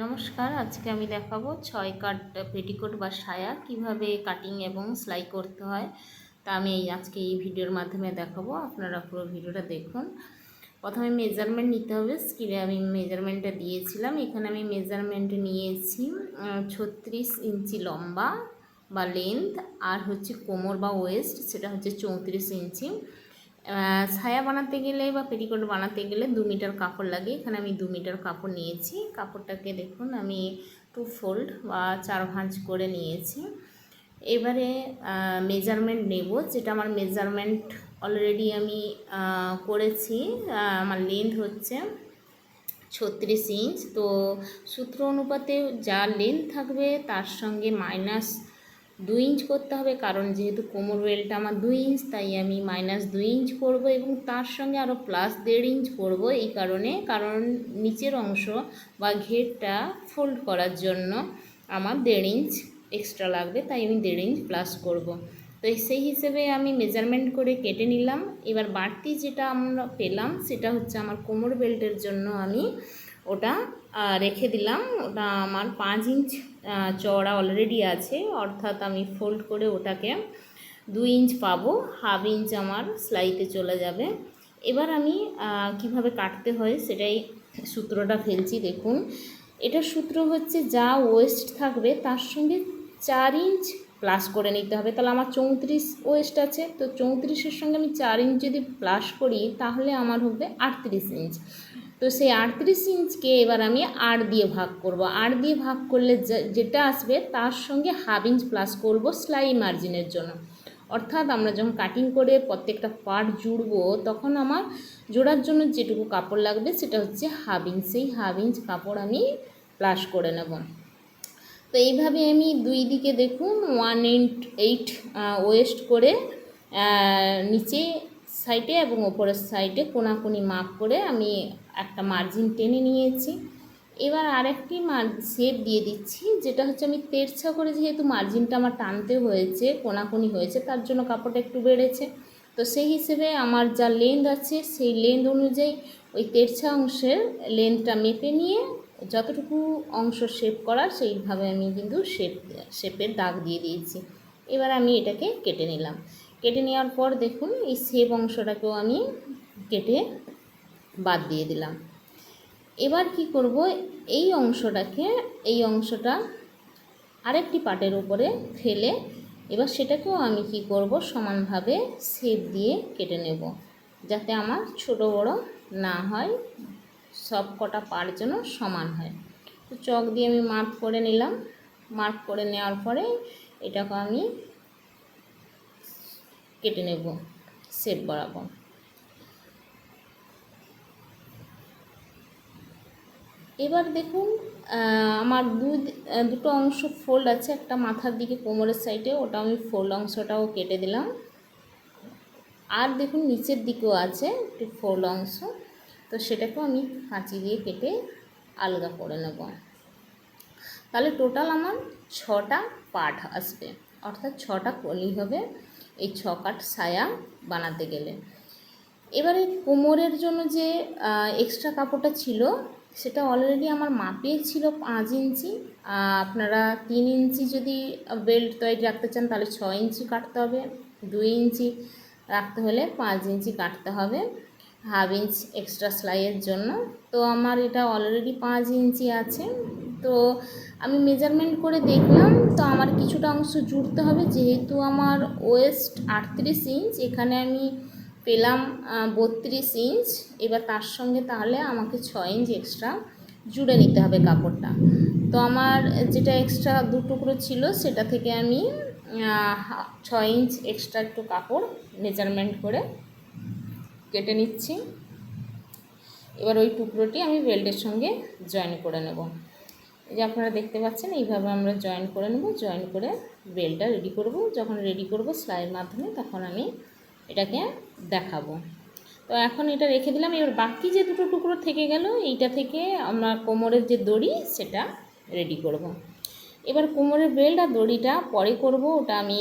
নমস্কার, আজকে আমি দেখাবো 6 কাট পেটিকোট বা সায়া কিভাবে কাটিং এবং সেলাই করতে হয়। তা আমি আজকে এই ভিডিওর মাধ্যমে দেখাবো। আপনারা পুরো ভিডিওটা দেখুন। প্রথমে মেজারমেন্ট নিতে হবে। স্ক্রিনে আমি মেজারমেন্টটা দিয়েছিলাম। এখানে আমি মেজারমেন্ট নিয়েছি 36 ইঞ্চি লম্বা বা লেন্থ, আর হচ্ছে কোমর বা ওয়েস্ট সেটা হচ্ছে 34 ইঞ্চি। ছায়া বানাতে গেলে বা পেটিকোট বানাতে গেলে 2 মিটার কাপড় লাগে। এখানে আমি 2 মিটার কাপড় নিয়েছি। কাপড়টাকে দেখুন আমি 2 ফোল্ড বা 4 ভাঁজ করে নিয়েছি। এবারে মেজারমেন্ট নেব, যেটা আমার মেজারমেন্ট অলরেডি আমি করেছি। আমার লেন্থ হচ্ছে 36 ইঞ্চ। তো সূত্র অনুপাতে যা লেন্থ থাকবে তার সঙ্গে -2 ইঞ্চ করতে হবে, কারণ যেহেতু কোমর বেল্টটা আমার 2 ইঞ্চ, তাই আমি -2 ইঞ্চ করব এবং তার সঙ্গে আরও +1.5 ইঞ্চ করব। এই কারণ নিচের অংশ বা ঘেরটা ফোল্ড করার জন্য আমার 1.5 ইঞ্চ এক্সট্রা লাগবে, তাই আমি 1.5 ইঞ্চ প্লাস করব। তো সেই হিসেবে আমি মেজারমেন্ট করে কেটে নিলাম। এবার বাড়তি যেটা আমরা পেলাম সেটা হচ্ছে আমার কোমর বেল্টের জন্য আমি ওটা রেখে দিলাম। ওটা আমার 5 ইঞ্চ চওড়া অলরেডি আছে, অর্থাৎ আমি ফোল্ড করে ওটাকে 2 ইঞ্চ পাবো। হাফ ইঞ্চ আমার সেলাইতে চলে যাবে। এবার আমি কিভাবে কাটতে হয় সেটাই সূত্রটা ফেলছি। দেখুন, এটা সূত্র হচ্ছে যা ওয়েস্ট থাকবে তার সঙ্গে 4 ইঞ্চ প্লাস করে নিতে হবে। তাহলে আমার 34 ওয়েস্ট আছে, তো 34-এর সঙ্গে আমি 4 ইঞ্চ যদি প্লাস করি তাহলে আমার হবে 38 ইঞ্চ। তো সেই 38 ইঞ্চকে এবার আমি 8 দিয়ে ভাগ করব। 8 দিয়ে ভাগ করলে যেটা আসবে তার সঙ্গে হাফ ইঞ্চ প্লাস করব সেলাই মার্জিনের জন্য। অর্থাৎ আমরা যখন কাটিং করে প্রত্যেকটা পার্ট জুড়বো তখন আমার জোড়ার জন্য যেটুকু কাপড় লাগবে সেটা হচ্ছে হাফ ইঞ্চ। সেই হাফ ইঞ্চ কাপড় আমি প্লাস করে নেব। তো এইভাবে আমি দুই দিকে দেখুন 1/8 ওয়েস্ট করে নিচে সাইডে এবং ওপরের সাইডে কোনাকুনি মাপ করে আমি একটা মার্জিন টেনে নিয়েছি। এবার আরেকটি শেপ দিয়ে দিচ্ছি, যেটা হচ্ছে আমি তেরছা করে, যেহেতু মার্জিনটা আমার টানতে হয়েছে, কোনাকুনি হয়েছে, তার জন্য কাপড়টা একটু বেড়েছে। তো সেই হিসেবে আমার যা লেন্থ আছে সেই লেন্থ অনুযায়ী ওই তেরছা অংশের লেন্থটা মেপে নিয়ে যতটুকু অংশ শেপ করার সেইভাবে আমি কিন্তু শেপের দাগ দিয়ে দিয়েছি। এবার আমি এটাকে কেটে নিলাম। কেটে নেওয়ার পর দেখুন এই শেপ অংশটাকেও আমি কেটে বাদ দিয়ে দিলাম। এবার কি করব, এই অংশটা আরেকটি পাটের উপরে ফেলে এবার সেটাকেও আমি কি করব, সমানভাবে শেপ দিয়ে কেটে নেব, যাতে আমার ছোট বড় না হয়, সব কটা পার্ট যেন সমান হয়। তো চক দিয়ে আমি মার্ক করে নিলাম। মার্ক করে নেওয়ার পরে এটাকে আমি কেটে নেব শেপ বরাবর। এবার দেখুন আমার দুটো অংশ ফোল্ড আছে, একটা মাথার দিকে কোমরের সাইডে, ওটা আমি ফোল্ড অংশটাও কেটে দিলাম। আর দেখুন নিচের দিকেও আছে একটি ফোল্ড অংশ, তো সেটাকেও আমি কাঁচি দিয়ে কেটে আলগা করে নেব। তাহলে টোটাল আমার 6টা পার্ট আসবে, অর্থাৎ 6টা কলি হবে এই 6 কাট সায়া বানাতে গেলে। এবারে কোমরের জন্য যে এক্সট্রা কাপড়টা ছিল সেটা অলরেডি আমার মাপে ছিল 5 ইঞ্চি। আপনারা 3 ইঞ্চি যদি বেল্ট তৈরি রাখতে চান তাহলে 6 ইঞ্চি কাটতে হবে। 2 ইঞ্চি রাখতে হলে 5 ইঞ্চি কাটতে হবে হাফ ইঞ্চ এক্সট্রা সেলাইয়ের জন্য। তো আমার এটা অলরেডি 5 ইঞ্চি আছে। তো আমি মেজারমেন্ট করে দেখলাম, তো আমার কিছুটা অংশ জুড়তে হবে, যেহেতু আমার ওয়েস্ট 38 ইঞ্চ, এখানে আমি পেলাম 32 ইঞ্চ। এবার তার সঙ্গে তাহলে আমাকে 6 ইঞ্চ এক্সট্রা জুড়ে নিতে হবে কাপড়টা। তো আমার যেটা এক্সট্রা 2 টুকরো ছিল সেটা থেকে আমি 6 ইঞ্চ এক্সট্রা একটু কাপড় মেজারমেন্ট করে কেটে নিচ্ছি। এবার ওই টুকরোটি আমি বেল্টের সঙ্গে জয়েন করে নেব। এই যে আপনারা দেখতে পাচ্ছেন, এইভাবে আমরা জয়েন করে নেব। জয়েন করে বেল্টটা রেডি করব। যখন রেডি করব সেলাইয়ের মাধ্যমে তখন আমি এটাকে দেখাবো। তো এখন এটা রেখে দিলাম। এবার বাকি যে দুটো টুকরো থেকে গেল, এইটা থেকে আমরা কোমরের যে দড়ি সেটা রেডি করব। এবার কোমরের বেল্ট আর দড়িটা পরে করব, ওটা আমি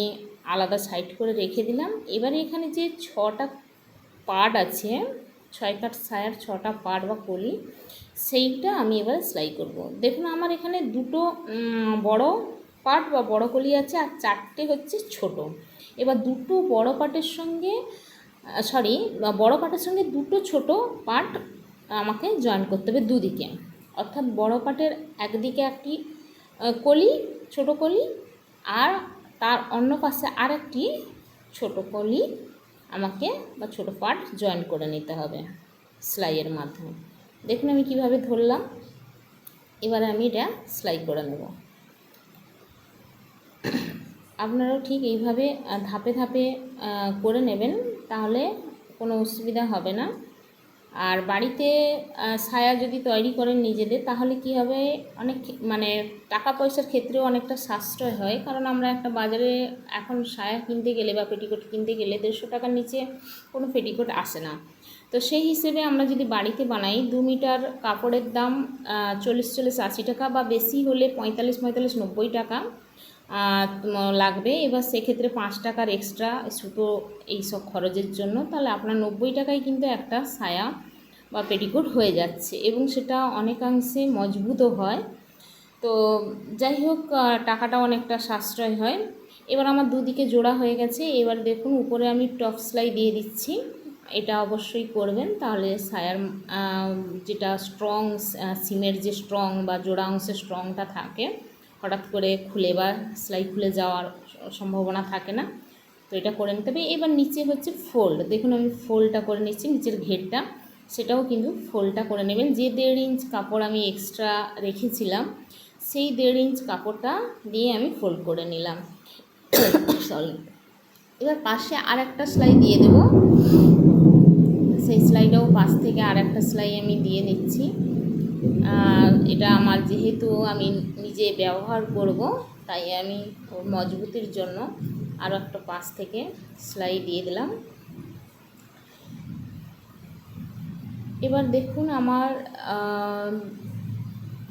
আলাদা সাইড করে রেখে দিলাম। এবারে এখানে যে 6টা পার্ট আছে, 6 কাট সায়ার 6টা পার্ট বা কলি, সেইটা আমি এবার সেলাই করব। দেখুন আমার এখানে দুটো বড় পার্ট বা বড় কলি আছে আর চারটে হচ্ছে ছোট। এবার দুটো বড় পার্টের সঙ্গে বড় পার্টের সঙ্গে দুটো ছোট পার্ট আমাকে জয়েন করতে হবে দুদিকে, অর্থাৎ বড় পার্টের একদিকে একটি কলি, ছোট কলি, আর তার অন্য পাশে আরেকটি ছোট কলি আমাকে বা ছোট পার্ট জয়েন করে নিতে হবে সেলাইয়ের মাধ্যমে। দেখুন আমি কিভাবে ধরলাম। এবারে আমি এটা সেলাই করে নেব। আপনারাও ঠিক এইভাবে ধাপে ধাপে করে নেবেন, তাহলে কোনো অসুবিধা হবে না। আর বাড়িতে সায়া যদি তৈরি করেন নিজেদের, তাহলে কি হবে, অনেক মানে টাকা পয়সার ক্ষেত্রেও অনেকটা সাশ্রয় হয়। কারণ আমরা একটা বাজারে এখন সায়া কিনতে গেলে বা পেটিকোট কিনতে গেলে 150 টাকার নিচে কোনো পেটিকোট আসে না। তো সেই হিসেবে আমরা যদি বাড়িতে বানাই, 2 মিটার কাপড়ের দাম 40-80 টাকা, বা বেশি হলে 45-90 টাকা লাগবে। এবার সেক্ষেত্রে 5 টাকার এক্সট্রা সুতো এইসব খরচের জন্য, তাহলে আপনার 90 টাকায় কিন্তু একটা সায়া বা পেটিকোট হয়ে যাচ্ছে, এবং সেটা অনেকাংশে মজবুতও হয়। তো যাই হোক, টাকাটা অনেকটা সাশ্রয় হয়। এবার আমার দুদিকে জোড়া হয়ে গেছে। এবার দেখুন উপরে আমি টপ সেলাই দিয়ে দিচ্ছি। এটা অবশ্যই করবেন, তাহলে সায়ার যেটা স্ট্রং, সিমের যে স্ট্রং বা জোড়া অংশের স্ট্রংটা থাকে, হঠাৎ করে খুলে বা সেলাই খুলে যাওয়ার সম্ভাবনা থাকে না। তো এটা করে নিতে হবে। এবার নিচে হচ্ছে ফোল্ড। দেখুন আমি ফোল্ডটা করে নিচ্ছি, নিচের ঘেরটা, সেটাও কিন্তু ফোল্ডটা করে নেবেন। যে 1.5 ইঞ্চ কাপড় আমি এক্সট্রা রেখেছিলাম, সেই 1.5 ইঞ্চ কাপড়টা দিয়ে আমি ফোল্ড করে নিলাম। সরি। এবার পাশে আর একটা সেলাই দিয়ে দেব। সেই সেলাইটাও পাশ থেকে আর একটা সেলাই আমি দিয়ে দিচ্ছি। এটা আমার যেহেতু আমি নিজে ব্যবহার করব, তাই আমি ওর মজবুতির জন্য আরও একটা পাশ থেকে সেলাই দিয়ে দিলাম। এবার দেখুন আমার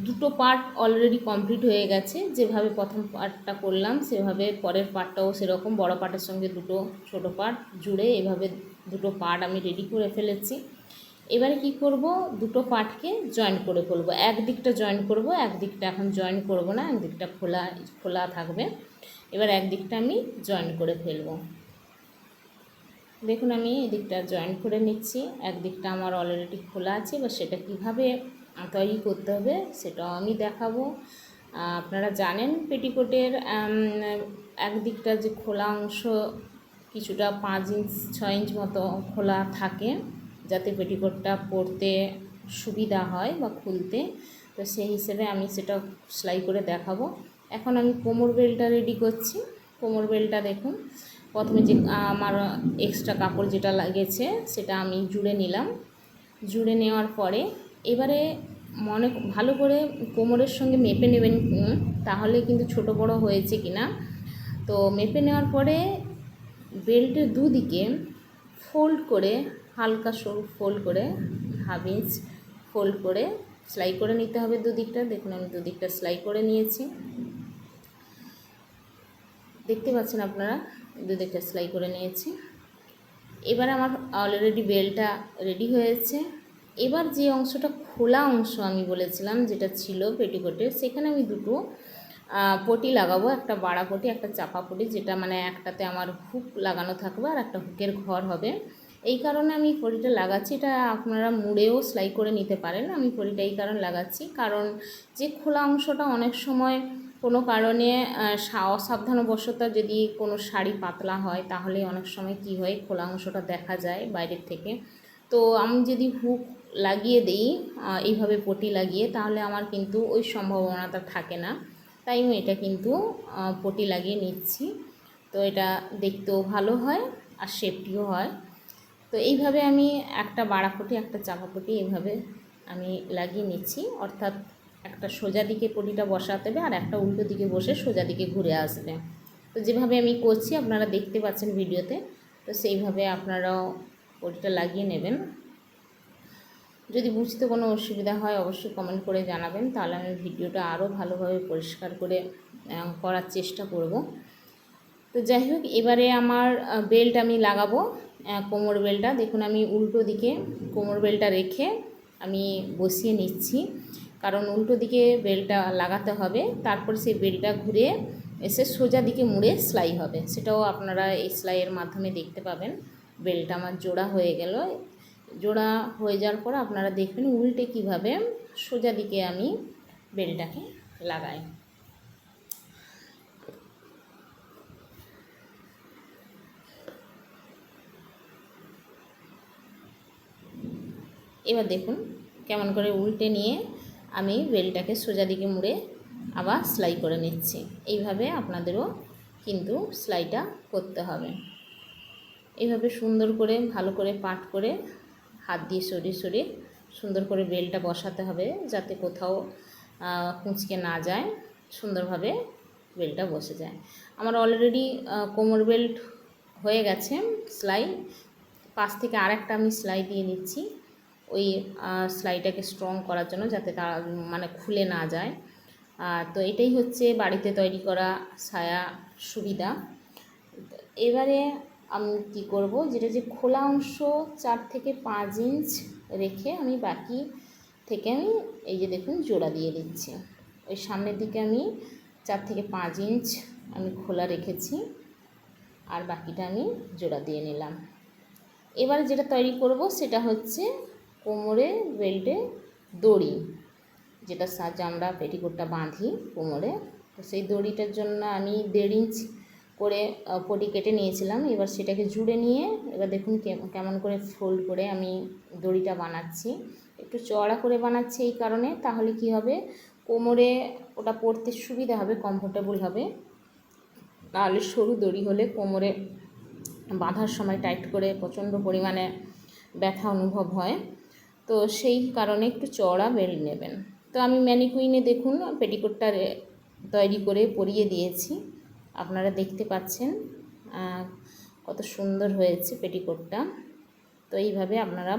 দুটো পার্ট অলরেডি কমপ্লিট হয়ে গেছে। যেভাবে প্রথম পার্টটা করলাম সেভাবে পরের পার্টটাও সেরকম বড় পার্টের সঙ্গে দুটো ছোট পার্ট জুড়ে এভাবে দুটো পার্ট আমি রেডি করে ফেলেছি। এবারে কি করব, দুটো পার্টকে জয়েন করে ফেলবো। একদিকটা জয়েন করব, একদিকটা এখন জয়েন করব না, একদিকটা খোলা থাকবে। এবার একদিকটা আমি জয়েন করে ফেলবো। দেখুন আমি এদিকটা জয়েন করে নিচ্ছি, একদিকটা আমার অলরেডি খোলা আছে। বা সেটা কিভাবে তৈরি করতে হবে সেটাও আমি দেখাবো। আপনারা জানেন পেটিকোটের একদিকটা যে খোলা অংশ কিছুটা 5 ইঞ্চ 6 ইঞ্চ মতো খোলা থাকে, যাতে পেটিকোটটা পরতে সুবিধা হয় বা খুলতে। তো সেই হিসেবে আমি সেটা সেলাই করে দেখাবো। এখন আমি কোমর বেল্টটা রেডি করছি। কোমর বেল্টটা দেখুন, প্রথমে যে আমার এক্সট্রা কাপড় যেটা লাগেছে সেটা আমি জুড়ে নিলাম। জুড়ে নেওয়ার পরে এবারে ভালো করে কোমরের সঙ্গে মেপে নেবেন, তাহলে কিন্তু ছোট বড় হয়েছে কিনা। তো মেপে নেওয়ার পরে বেল্টের দুদিকে ফোল্ড করে, হালকা সরু ফোল্ড করে, 1/2 ইঞ্চ ফোল্ড করে সেলাই করে নিতে হবে দুদিকটা। দেখুন আমি দুদিকটা সেলাই করে নিয়েছি, দেখতে পাচ্ছেন আপনারা, দুদিকটা সেলাই করে নিয়েছি। এবার আমার অলরেডি বেল্টটা রেডি হয়েছে। এবার যে অংশটা খোলা অংশ আমি বলেছিলাম যেটা ছিল পেটিকোটের, সেখানে আমি দুটো পটি লাগাবো, একটা বাড়া পটি, একটা চাপা পটি, যেটা মানে একটাতে আমার হুক লাগানো থাকবে আর একটা হুকের ঘর হবে। এই কারণে আমি পটিটা লাগাচ্ছি। এটা আপনারা মুড়েও সেলাই করে নিতে পারেন। আমি পটিটা এই কারণে লাগাচ্ছি, কারণ যে খোলা অংশটা অনেক সময় কোনো কারণে অসাবধানবশত যদি কোনো শাড়ি পাতলা হয়, তাহলে অনেক সময় কি হয়, খোলা অংশটা দেখা যায় বাইরের থেকে। তো আমি যদি হুক লাগিয়ে দিই এইভাবে পটি লাগিয়ে, তাহলে আমার কিন্তু ওই সম্ভাবনাটা থাকে না। তাই আমি এটা কিন্তু পটি লাগিয়ে নিচ্ছি। তো এটা দেখতেও ভালো হয় আর সেফটিও হয়। তো এইভাবে আমি একটা বাড়া পটি, একটা চাপা পটি এইভাবে আমি লাগিয়ে নিচ্ছি। অর্থাৎ একটা সোজা দিকে পটিটা বসাতে হবে আর একটা উল্টো দিকে বসে সোজা দিকে ঘুরে আসবে। তো যেভাবে আমি করছি আপনারা দেখতে পাচ্ছেন ভিডিওতে, তো সেইভাবে আপনারাও পটিটা লাগিয়ে নেবেন। যদি বুঝতে কোনো অসুবিধা হয় অবশ্যই কমেন্ট করে জানাবেন, তাহলে আমি ভিডিওটা আরও ভালোভাবে পরিষ্কার করে করার চেষ্টা করব। তো যাই হোক, এবারে আমার বেল্ট আমি লাগাবো, কোমর বেল্টটা। দেখুন আমি উল্টো দিকে কোমর বেল্টটা রেখে আমি বসিয়ে নিচ্ছি, কারণ উল্টো দিকে বেল্টটা লাগাতে হবে, তারপর সেই বেল্টটা ঘুরে এসে সোজা দিকে মুড়ে সেলাই হবে। সেটাও আপনারা এই সেলাইয়ের মাধ্যমে দেখতে পাবেন। বেল্টটা আমার জোড়া হয়ে গেল। জোড়া হয়ে যাওয়ার পর আপনারা দেখবেন উল্টে কিভাবে সোজা দিকে আমি বেল্টটাকে লাগাই। এবার দেখুন কেমন করে উল্টে নিয়ে আমি বেল্টটাকে সোজা দিকে মুড়ে আবার সেলাই করে নিচ্ছি। এইভাবে আপনাদেরও কিন্তু সেলাইটা করতে হবে। এইভাবে সুন্দর করে ভালো করে পাট করে হাত দিয়ে সরিয়ে সরিয়ে সুন্দর করে বেল্টটা বসাতে হবে, যাতে কোথাও কুঁচকে না যায়, সুন্দরভাবে বেল্টটা বসে যায়। আমার অলরেডি কোমর বেল্ট হয়ে গেছে সেলাই। পাশ থেকে আরেকটা আমি সেলাই দিয়ে নিচ্ছি ওই সেলাইটাকে স্ট্রং করার জন্য, যাতে তা মানে খুলে না যায়। তো এটাই হচ্ছে বাড়িতে তৈরি করা সায়া সুবিধা। এবারে আমি কী করব, যেটা যে খোলা অংশ 4 থেকে 5 ইঞ্চ রেখে আমি বাকি থেকে আমি এই যে দেখুন জোড়া দিয়ে দিচ্ছি। ওই সামনের দিকে আমি 4 থেকে 5 ইঞ্চ আমি খোলা রেখেছি, আর বাকিটা আমি জোড়া দিয়ে নিলাম। এবারে যেটা তৈরি করব সেটা হচ্ছে কোমরে বেল্টে দড়ি, যেটা সাহায্যে আমরা পেটিকোটটা বাঁধি কোমরে। তো সেই দড়িটার জন্য আমি 1.5 ইঞ্চ করে পটি কেটে নিয়েছিলাম। এবার সেটাকে জুড়ে নিয়ে এবার দেখুন কেমন করে ফোল্ড করে আমি দড়িটা বানাচ্ছি। একটু চওড়া করে বানাচ্ছি এই কারণে, তাহলে কি হবে কোমরে ওটা পরতে সুবিধা হবে, কমফোর্টেবল হবে। নাহলে সরু দড়ি হলে কোমরে বাঁধার সময় টাইট করে প্রচণ্ড পরিমাণে ব্যথা অনুভব হয়। তো সেই কারণে একটু চওড়া বেল্ট নেবেন। তো আমি ম্যানিকুইনে দেখুন পেটিকোটটা তৈরি করে পরিয়ে দিয়েছি, আপনারা দেখতে পাচ্ছেন কত সুন্দর হয়েছে পেটিকোটটা। তো এইভাবে আপনারা